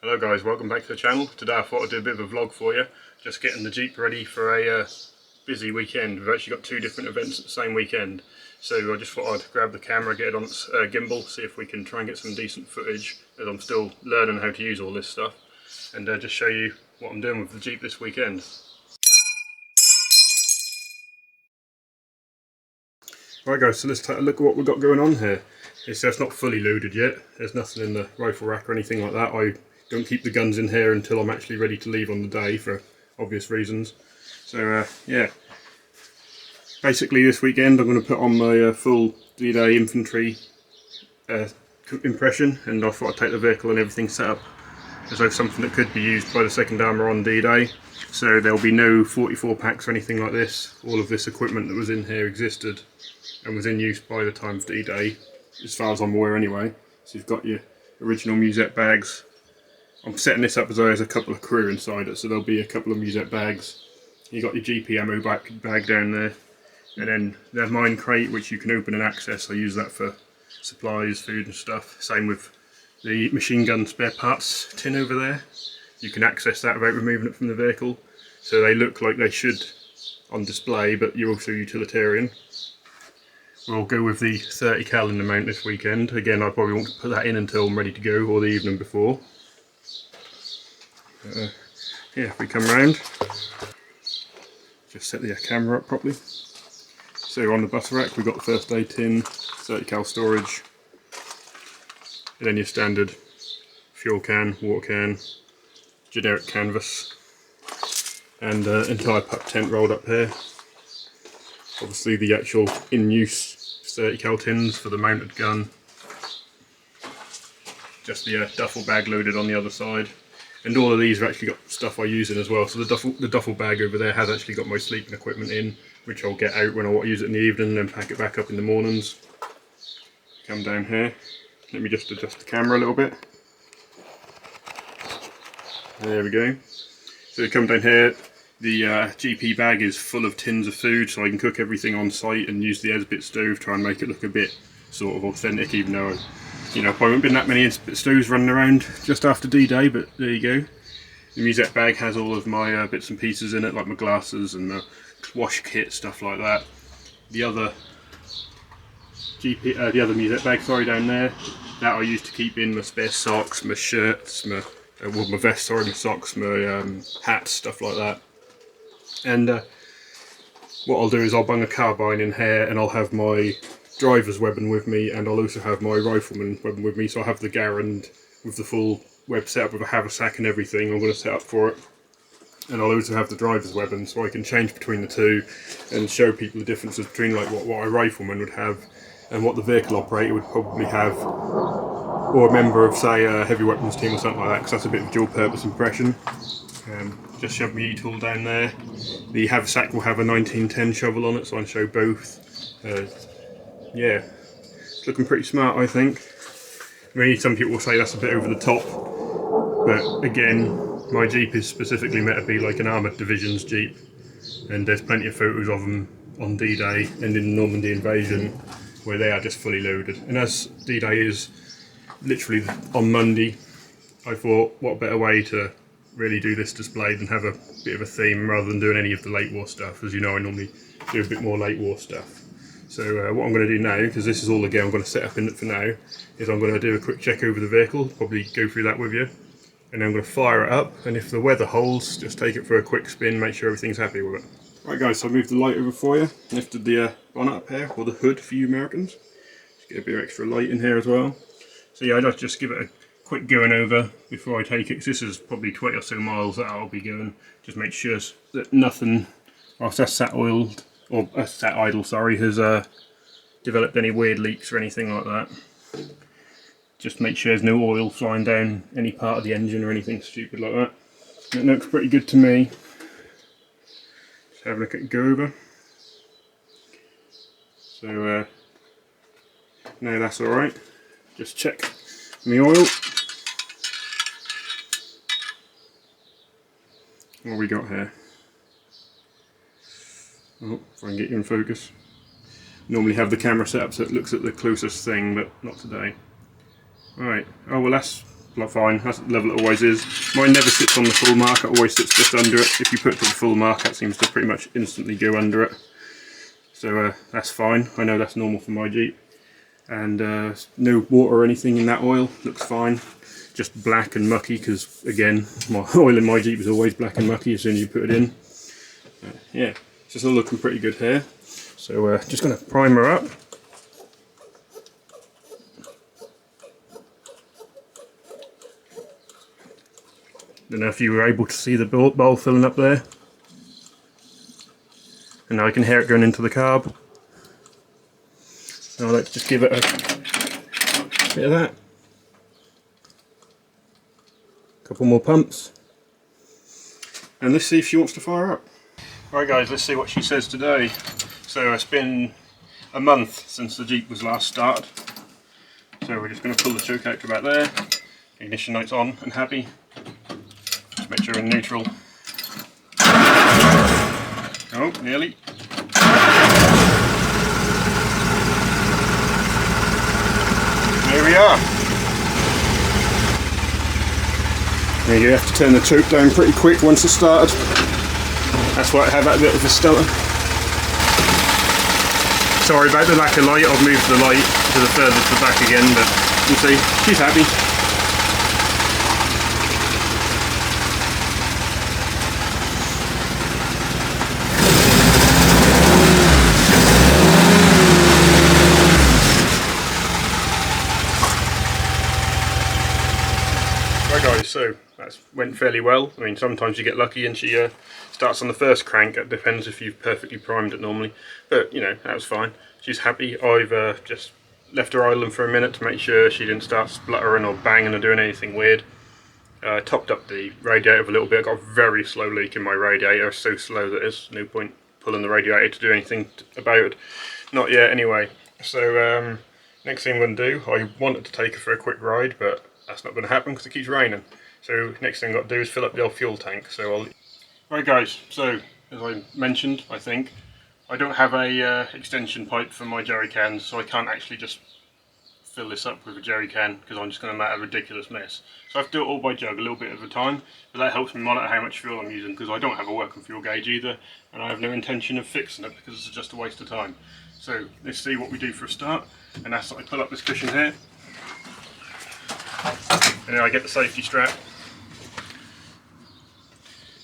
Hello guys, welcome back to the channel. Today I thought I'd do a bit of a vlog for you, just getting the Jeep ready for a busy weekend. We've actually got two different events at the same weekend, so I just thought I'd grab the camera, get it on its gimbal, see if we can try and get some decent footage, as I'm still learning how to use all this stuff, and just show you what I'm doing with the Jeep this weekend. Right guys, so let's take a look at what we've got going on here. It's not fully loaded yet, there's nothing in the rifle rack or anything like that. I don't keep the guns in here until I'm actually ready to leave on the day for obvious reasons. So yeah, basically this weekend I'm going to put on my full D-Day infantry impression, and I thought I'd take the vehicle and everything set up as though something that could be used by the 2nd Armour on D-Day. So there'll be no 44 packs or anything like this. All of this equipment that was in here existed and was in use by the time of D-Day, as far as I'm aware anyway. So you've got your original musette bags. I'm setting this up as though there's a couple of crew inside it, so there'll be a couple of musette bags. You've got your GP ammo bag down there, and then the mine crate, which you can open and access. I use that for supplies, food and stuff. Same with the machine gun spare parts tin over there. You can access that without removing it from the vehicle, so they look like they should on display, but you're also utilitarian. We'll go with the 30 cal in the mount this weekend. Again, I probably won't put that in until I'm ready to go, or the evening before. Yeah, if we come round, just set the camera up properly. So on the bus rack we've got the first aid tin, 30 cal storage, and then your standard fuel can, water can, generic canvas, and entire pup tent rolled up here. Obviously the actual in-use 30 cal tins for the mounted gun. Just the duffel bag loaded on the other side. And all of these have actually got stuff I use in as well. So the duffel bag over there has actually got my sleeping equipment in, which I'll get out when I want to use it in the evening and then pack it back up in the mornings. Come down here. Let me just adjust the camera a little bit. There we go. So come down here. The GP bag is full of tins of food, so I can cook everything on site and use the Esbit stove, try and make it look a bit sort of authentic, even though probably won't been that many Esbit stoves running around just after D-Day, but there you go. The musette bag has all of my bits and pieces in it, like my glasses and the wash kit, stuff like that. The other musette bag, sorry, down there, that I used to keep in my spare socks, my shirts, my vest, sorry, my socks, my hats, stuff like that. And what I'll do is I'll bung a carbine in here, and I'll have my driver's weapon with me, and I'll also have my rifleman weapon with me. So I have the Garand with the full web setup with a haversack and everything. I'm going to set up for it, and I'll also have the driver's weapon, so I can change between the two and show people the differences between like what a rifleman would have and what the vehicle operator would probably have, or a member of, say, a heavy weapons team or something like that, because that's a bit of a dual purpose impression. Just shove my e-tool down there. The haversack will have a 1910 shovel on it, so I can show both. Yeah, it's looking pretty smart, I think. I mean, some people will say that's a bit over the top, but again, my Jeep is specifically meant to be like an armoured divisions Jeep, and there's plenty of photos of them on D-Day and in the Normandy invasion where they are just fully loaded. And as D-Day is literally on Monday, I thought what better way to really do this display than have a bit of a theme rather than doing any of the late war stuff. As you know, I normally do a bit more late war stuff. So what I'm going to do now, because this is all again I'm going to set up in it for now, is I'm going to do a quick check over the vehicle, probably go through that with you, and then I'm going to fire it up, and if the weather holds, just take it for a quick spin, make sure everything's happy with it. Right guys, so I moved the light over for you, lifted the bonnet up here, or the hood for you Americans. Just get a bit of extra light in here as well. So yeah, I'd just give it a quick going over before I take it, because this is probably 20 or so miles that I'll be going. Just make sure that nothing, whilst that's sat oiled, or sat idle, sorry, has developed any weird leaks or anything like that. Just make sure there's no oil flying down any part of the engine or anything stupid like that. It looks pretty good to me. Just have a look at go over. So no, that's alright. Just check the oil. What have we got here? Oh, if I can get you in focus. Normally have the camera set up so it looks at the closest thing, but not today. Right, oh well, that's fine, that's the level it always is. Mine never sits on the full mark, it always sits just under it. If you put it to the full mark, that seems to pretty much instantly go under it. So that's fine, I know that's normal for my Jeep. And no water or anything in that oil, looks fine. Just black and mucky, because again, my oil in my Jeep is always black and mucky as soon as you put it in. Yeah, it's just all looking pretty good here. So just going to prime her up. Don't know if you were able to see the bowl filling up there. And now I can hear it going into the carb. Now let's just give it a bit of that. A couple more pumps. And let's see if she wants to fire up. Right guys, let's see what she says today. So it's been a month since the Jeep was last started. So we're just going to pull the choke out to about there. Ignition light's on and happy. Just make sure we're in neutral. Oh, nearly. There we are. There you have to turn the choke down pretty quick once it's started. That's why I have that bit of a stutter. Sorry about the lack of light, I've moved the light to the further to the back again, but you see, she's happy. Right guys, so that went fairly well. I mean, sometimes you get lucky and she starts on the first crank. It depends if you've perfectly primed it normally. But, you know, that was fine. She's happy. I've just left her idling for a minute to make sure she didn't start spluttering or banging or doing anything weird. Topped up the radiator a little bit. I got a very slow leak in my radiator. So slow that there's no point pulling the radiator to do anything about it. Not yet anyway. So, next thing I'm going to do, I wanted to take her for a quick ride, but that's not going to happen because it keeps raining. So next thing I've got to do is fill up the old fuel tank. So Right guys, so as I mentioned, I think, I don't have a extension pipe for my jerry cans, so I can't actually just fill this up with a jerry can because I'm just going to make a ridiculous mess. So I have to do it all by jug, a little bit at a time, but that helps me monitor how much fuel I'm using because I don't have a working fuel gauge either, and I have no intention of fixing it because it's just a waste of time. So let's see what we do for a start, and that's I pull up this cushion here. And then I get the safety strap.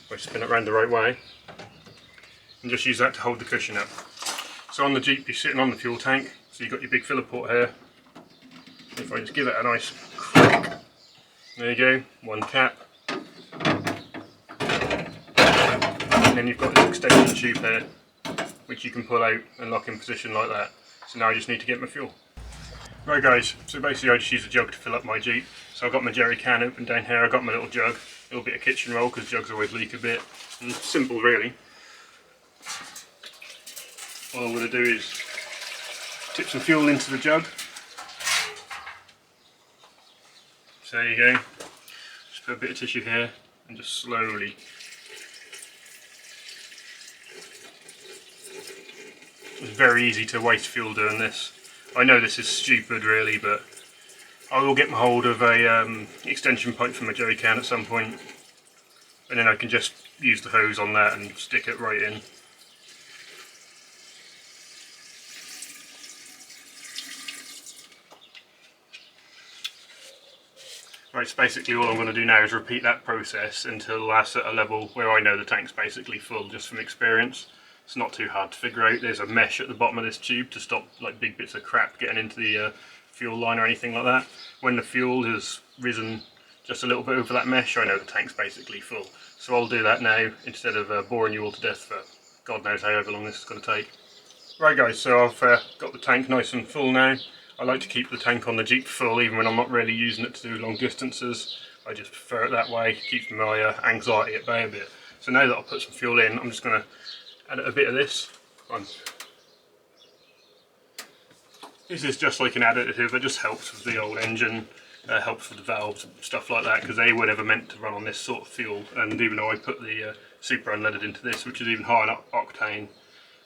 I spin it around the right way and just use that to hold the cushion up. So on the Jeep you're sitting on the fuel tank, so you've got your big filler port here. If I just give it a nice crack, there you go, one cap. And then you've got this extension tube here which you can pull out and lock in position like that. So now I just need to get my fuel. Right guys, so basically I just use a jug to fill up my Jeep. So I've got my jerry can open down here, I've got my little jug, a little bit of kitchen roll because jugs always leak a bit. And simple really. All I'm going to do is tip some fuel into the jug. So there you go. Just put a bit of tissue here and just slowly. It's very easy to waste fuel doing this. I know this is stupid really, but I will get my hold of a extension pipe from a jerry can at some point, and then I can just use the hose on that and stick it right in. Right, so basically all I'm going to do now is repeat that process until that's at a level where I know the tank's basically full, just from experience. It's not too hard to figure out. There's a mesh at the bottom of this tube to stop like big bits of crap getting into the fuel line or anything like that. When the fuel has risen just a little bit over that mesh, I know the tank's basically full. So I'll do that now instead of boring you all to death for God knows however long this is going to take. Right guys, so I've got the tank nice and full now. I like to keep the tank on the Jeep full even when I'm not really using it to do long distances. I just prefer it that way, it keeps my anxiety at bay a bit. So now that I'll put some fuel in, I'm just going to add a bit of this. This is just like an additive, it just helps with the old engine, helps with the valves, stuff like that, because they were never meant to run on this sort of fuel. And even though I put the super unleaded into this, which is even higher in octane,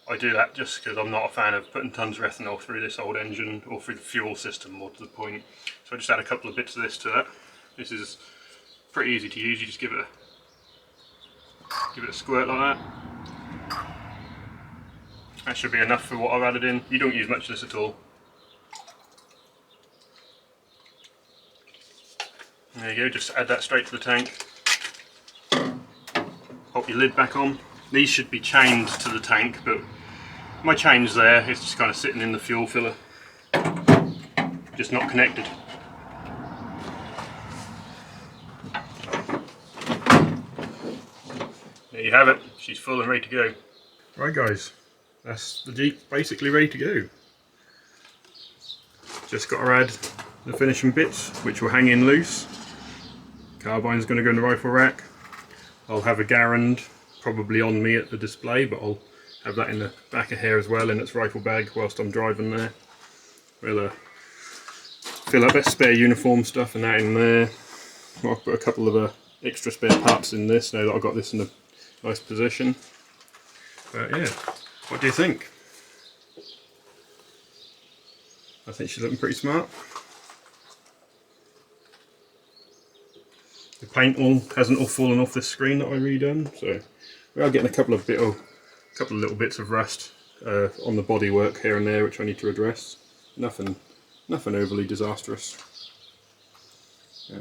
I do that just because I'm not a fan of putting tons of ethanol through this old engine or through the fuel system more to the point. So I just add a couple of bits of this to that. This is pretty easy to use. You just give it a squirt like that. That should be enough for what I've added in. You don't use much of this at all. There you go, just add that straight to the tank. Pop your lid back on. These should be chained to the tank, but my chain's there, it's just kind of sitting in the fuel filler. Just not connected. There you have it, she's full and ready to go. Right guys, that's the Jeep basically ready to go. Just got to add the finishing bits, which will hang in loose. Carbine's going to go in the rifle rack. I'll have a Garand probably on me at the display, but I'll have that in the back of here as well in its rifle bag whilst I'm driving there. We'll fill up that spare uniform stuff and that in there. I'll put a couple of extra spare parts in this now that I've got this in a nice position. But yeah, what do you think? I think she's looking pretty smart. The paint hasn't all fallen off this screen that I redone, so we are getting a couple of little bits of rust on the bodywork here and there, which I need to address. Nothing overly disastrous. Yeah.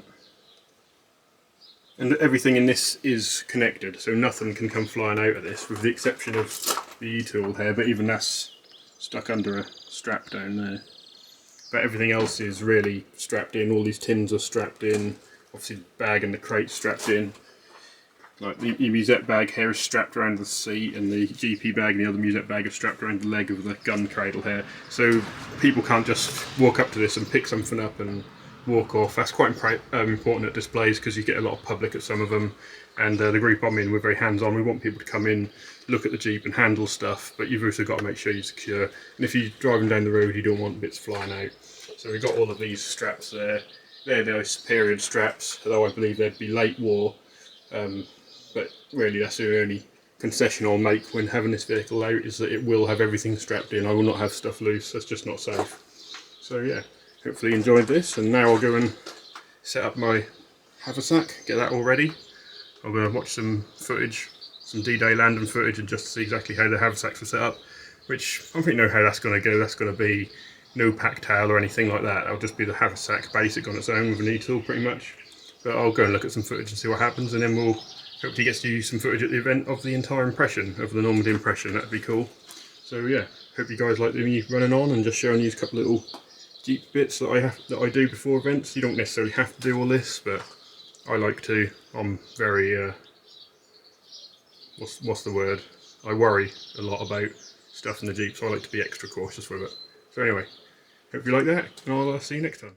And everything in this is connected, so nothing can come flying out of this, with the exception of the E-tool here. But even that's stuck under a strap down there. But everything else is really strapped in. All these tins are strapped in. Obviously the bag and the crate strapped in. Like the musette bag here is strapped around the seat, and the GP bag and the other musette bag are strapped around the leg of the gun cradle here. So people can't just walk up to this and pick something up and walk off. That's quite important at displays, because you get a lot of public at some of them, and the group I'm in, we're very hands-on. We want people to come in, look at the Jeep and handle stuff, but you've also got to make sure you're secure. And if you're driving down the road, you don't want bits flying out. So we've got all of these straps there. They're those period straps, although I believe they'd be late war, but really that's the only concession I'll make when having this vehicle out, is that it will have everything strapped in. I will not have stuff loose, that's just not safe. So yeah, hopefully you enjoyed this, and now I'll go and set up my haversack, get that all ready. I'm going to watch some footage, some D-Day landing footage, and just see exactly how the haversacks were set up, which I think you know how that's going to go. That's going to be no pack tail or anything like that. It'll just be the haversack basic on its own with an E-tool pretty much. But I'll go and look at some footage and see what happens, and then we'll hopefully get to use some footage at the event of the entire impression, of the Normandy impression. That'd be cool. So yeah, hope you guys like me running on and just showing you a couple of little Jeep bits that I do before events. You don't necessarily have to do all this, but I like to. I'm very what's the word? I worry a lot about stuff in the Jeep, so I like to be extra cautious with it. So anyway, hope you like that, and I'll see you next time.